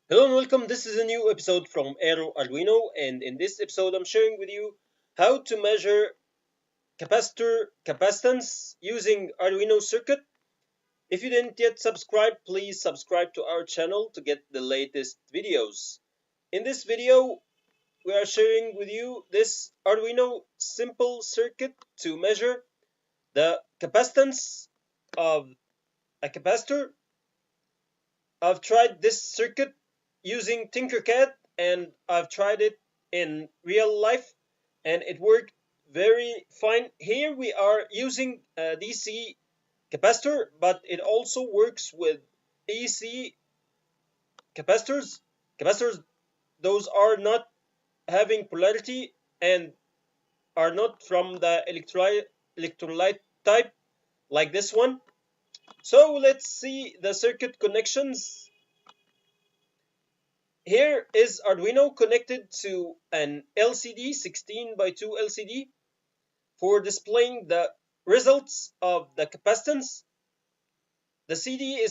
Hello and welcome. This is a new episode from Arduino, and in this episode, I'm sharing with you how to measure capacitor capacitance using Arduino circuit. If you didn't yet subscribe, please subscribe to our channel to get the latest videos. In this video, we are sharing with you this Arduino simple circuit to measure the capacitance of a capacitor. I've tried this circuit using Tinkercad and I've tried it in real life and it worked very fine. Here we are using a DC capacitor, but it also works with AC capacitors. Capacitors, those are not having polarity and are not from the electrolyte type like this one. So let's see the circuit connections. Here is Arduino connected to an LCD, 16 by 2 LCD, for displaying the results of the capacitance. The LCD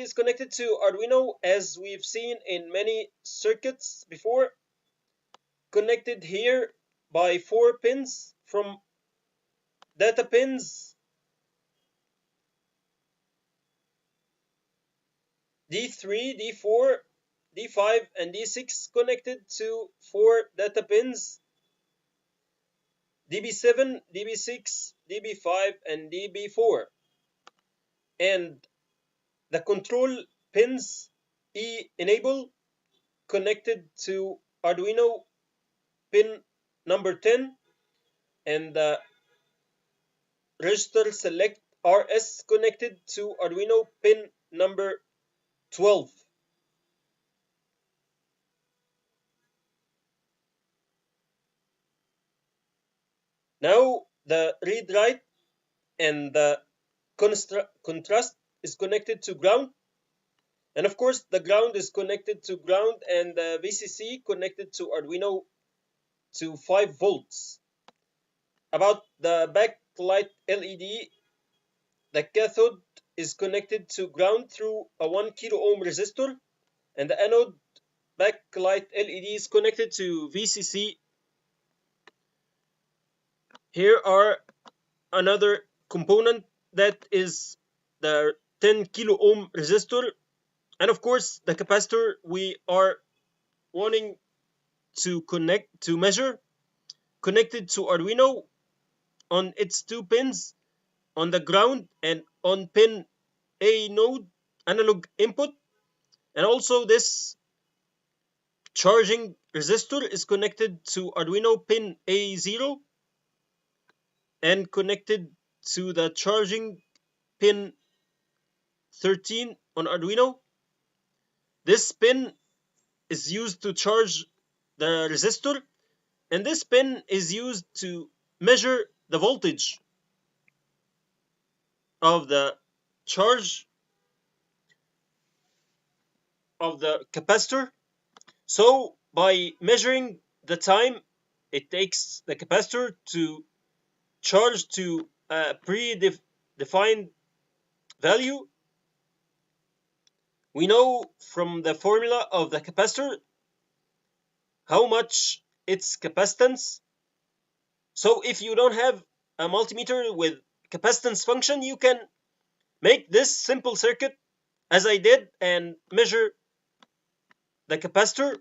is connected to Arduino, as we've seen in many circuits before, connected here by 4 pins from data pins D3, D4, D5 and D6 connected to 4 data pins DB7, DB6, DB5 and DB4, and the control pins E enable connected to Arduino pin number 10, and the register select RS connected to Arduino pin number 12. Now the read write and the contrast is connected to ground, and of course the ground is connected to ground and the VCC connected to Arduino to 5 volts. About the backlight LED, the cathode is connected to ground through a 1 kilo ohm resistor, and the anode backlight LED is connected to VCC. Here are another component, that is the 10 kilo ohm resistor, and of course the capacitor we are wanting to measure, connected to Arduino on its 2 pins on the ground and on pin A node analog input, and also this charging resistor is connected to Arduino pin A0 and connected to the charging pin 13 on Arduino. This pin is used to charge the resistor, and this pin is used to measure the voltage of the charge of the capacitor. So by measuring the time it takes the capacitor to charge to a predefined value, we know from the formula of the capacitor how much its capacitance. So if you don't have a multimeter with capacitance function, you can make this simple circuit as I did and measure the capacitor.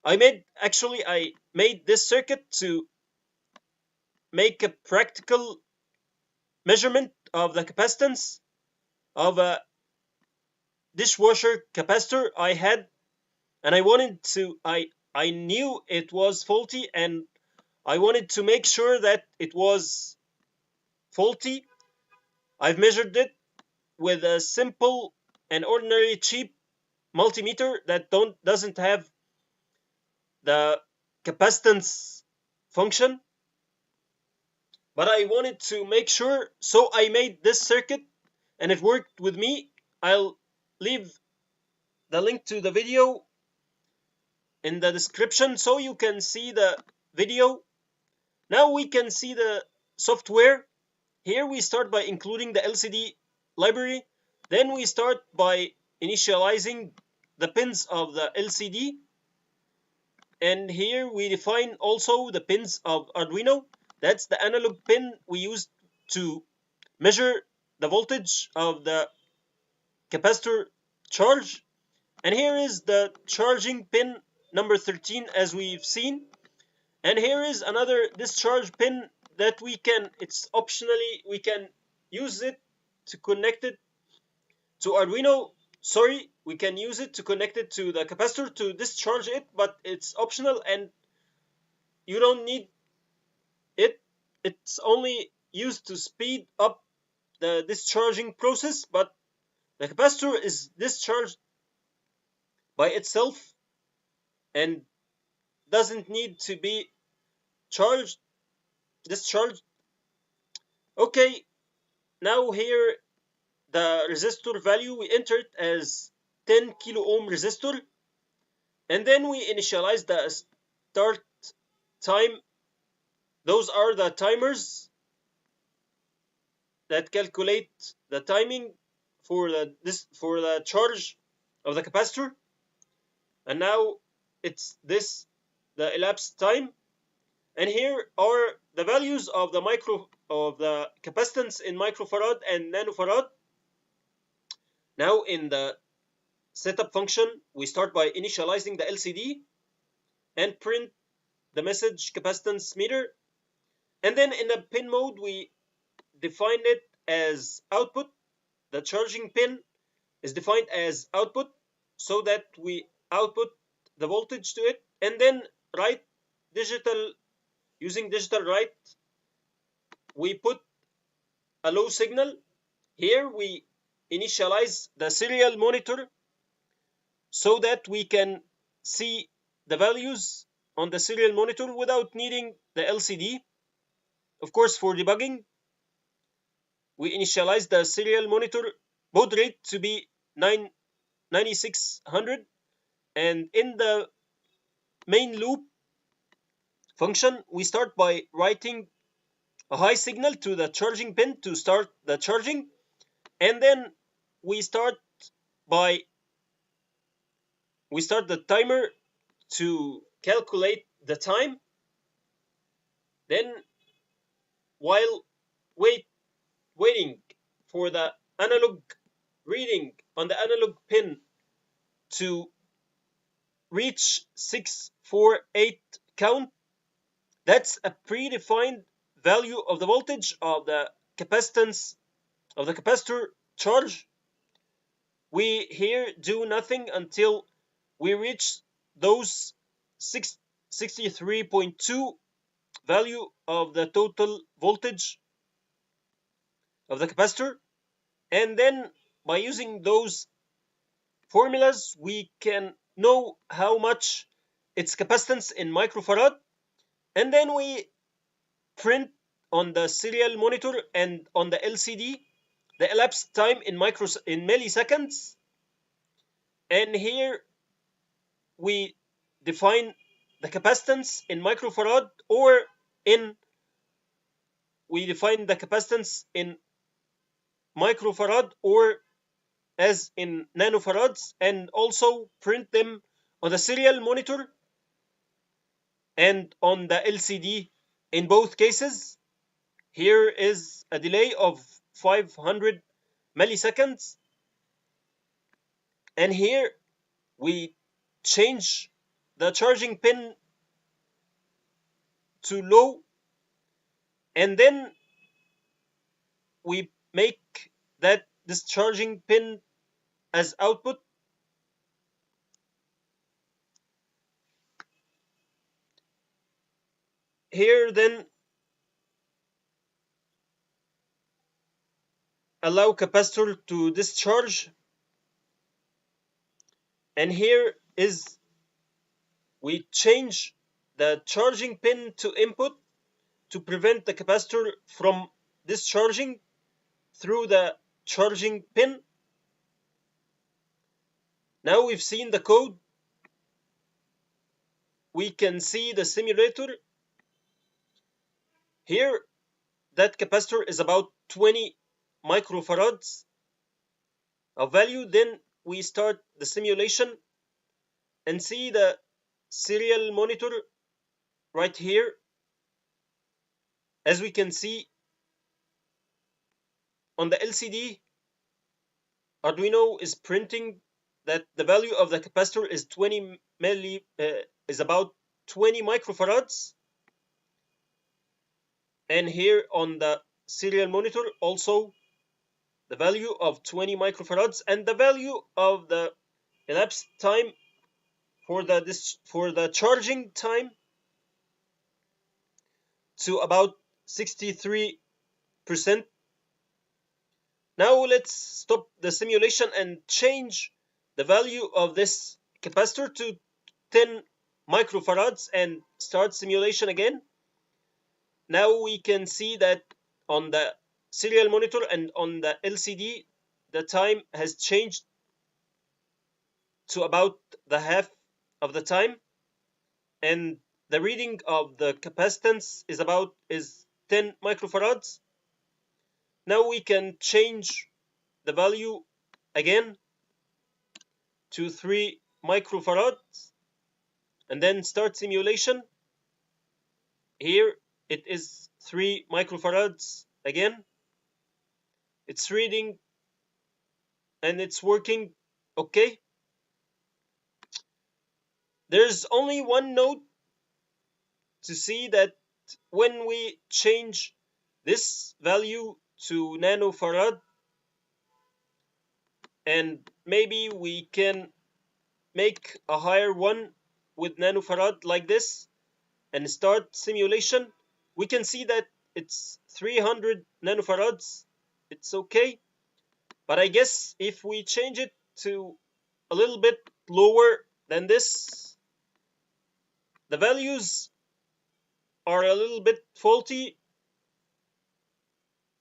I made this circuit to make a practical measurement of the capacitance of a dishwasher capacitor I had, and I knew it was faulty, and I wanted to make sure that it was faulty. I've measured it with a simple and ordinary cheap multimeter that doesn't have the capacitance function, but I wanted to make sure, so I made this circuit and it worked with me. I'll leave the link to the video in the description so you can see the video. Now we can see the software. Here we start by including the LCD library. Then we start by initializing the pins of the LCD, and here we define also the pins of Arduino. That's the analog pin we use to measure the voltage of the capacitor charge. And here is the charging pin number 13, as we've seen. And here is another discharge pin that it's optionally, we can use it to connect it to Arduino. Sorry, we can use it to connect it to the capacitor to discharge it, but it's optional and you don't need it. It's only used to speed up the discharging process, but the capacitor is discharged by itself and doesn't need to be discharged. Okay, now here the resistor value we entered as 10 kilo ohm resistor, and then we initialize the start time. Those are the timers that calculate the timing for the charge of the capacitor. And now it's the elapsed time, and here are the values of the capacitance in microfarad and nanofarad. Now in the setup function, we start by initializing the LCD and print the message capacitance meter, and then in the pin mode we define it as output. The charging pin is defined as output so that we output the voltage to it, and then using digital write, we put a low signal. Here we initialize the serial monitor so that we can see the values on the serial monitor without needing the LCD. Of course, for debugging, we initialize the serial monitor baud rate to be 9600, and in the main loop function, we start by writing a high signal to the charging pin to start the charging, and then we start the timer to calculate the time. Then while waiting for the analog reading on the analog pin to reach 648 count, that's a predefined value of the voltage of the capacitance of the capacitor charge. We here do nothing until we reach those 63.2 value of the total voltage of the capacitor, and then by using those formulas we can know how much its capacitance in microfarad, and then we print on the serial monitor and on the LCD the elapsed time in milliseconds, and here we define the capacitance in microfarad, or we define the capacitance in microfarad or as in nanofarads, and also print them on the serial monitor and on the LCD. In both cases, here is a delay of 500 milliseconds, and here we change the charging pin to low, and then we make this charging pin as output. Here then allow capacitor to discharge, and here is we change the charging pin to input to prevent the capacitor from discharging through the charging pin. Now we've seen the code. We can see the simulator. Here, that capacitor is about 20 microfarads of value. Then we start the simulation and see the serial monitor right here. As we can see on the LCD, Arduino is printing that the value of the capacitor is 20 is about 20 microfarads, and here on the serial monitor also the value of 20 microfarads and the value of the elapsed time for the charging time to about 63%. Now let's stop the simulation and change the value of this capacitor to 10 microfarads and start simulation again. Now we can see that on the serial monitor and on the LCD the time has changed to about the half of the time, and the reading of the capacitance is 10 microfarads. Now we can change the value again to 3 microfarads and then start simulation. Here it is 3 microfarads again. It's reading and it's working okay. There's only one note to see, that when we change this value to nanofarad, and maybe we can make a higher one with nanofarad like this and start simulation, we can see that it's 300 nanofarads. It's okay, but I guess if we change it to a little bit lower than this, the values are a little bit faulty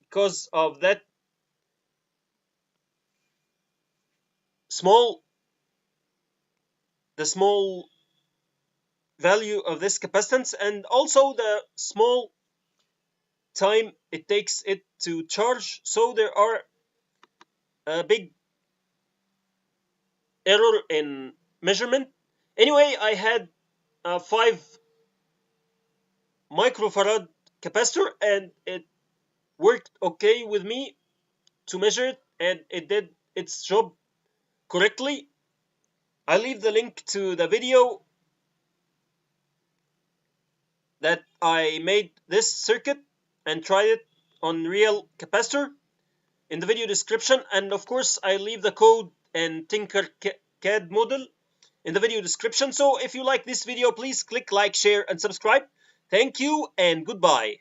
because of that small value of this capacitance, and also the small time it takes it to charge. So there are a big error in measurement. Anyway, I had a 5 microfarad capacitor and it worked okay with me to measure it, and it did its job correctly. I'll leave the link to the video that I made this circuit and tried it on real capacitor in the video description, and of course I'll leave the code and Tinkercad model in the video description. So if you like this video, please click like, share and subscribe. Thank you and goodbye.